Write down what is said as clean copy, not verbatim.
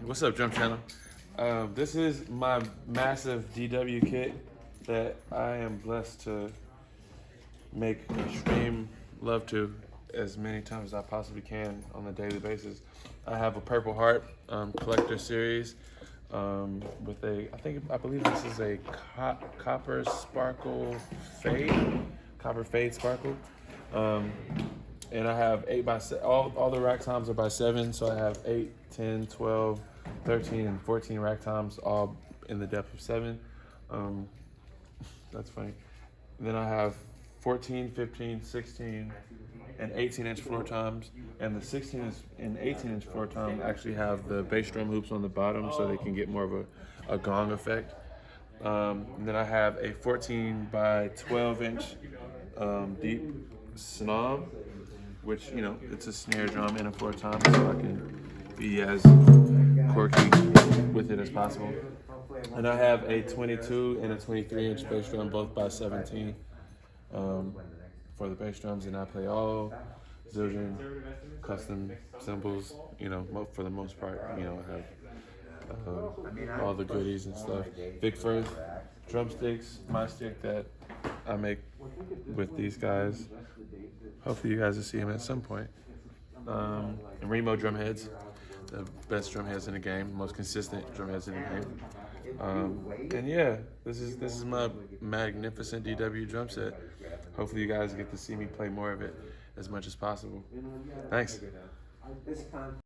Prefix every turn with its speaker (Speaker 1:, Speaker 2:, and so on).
Speaker 1: What's up, Drum Channel? This is my massive DW kit that I am blessed to make extreme love to as many times as I possibly can on a daily basis. I have a Purple Heart collector series with I believe this is a copper fade sparkle. And I have 8x7, all the rack toms are by 7, so I have 8, 10, 12, 13, and 14 rack toms, all in the depth of 7. That's funny. And then I have 14, 15, 16, and 18-inch floor toms, and the 16 and 18-inch floor tom actually have the bass drum hoops on the bottom so they can get more of a gong effect. And then I have a 14 by 12-inch deep phenom, which, you know, it's a snare drum and a floor tom, so I can be as quirky with it as possible. And I have a 22 and a 23-inch bass drum, both by 17, for the bass drums, and I play all Zildjian custom cymbals, you know, for the most part. You know, I have all the goodies and stuff. Big Firth drumsticks, my stick that I make with these guys. Hopefully you guys will see him at some point. And Remo drum heads, the best drum heads in the game, most consistent drum heads in the game. And yeah, this is my magnificent DW drum set. Hopefully you guys get to see me play more of it as much as possible. Thanks.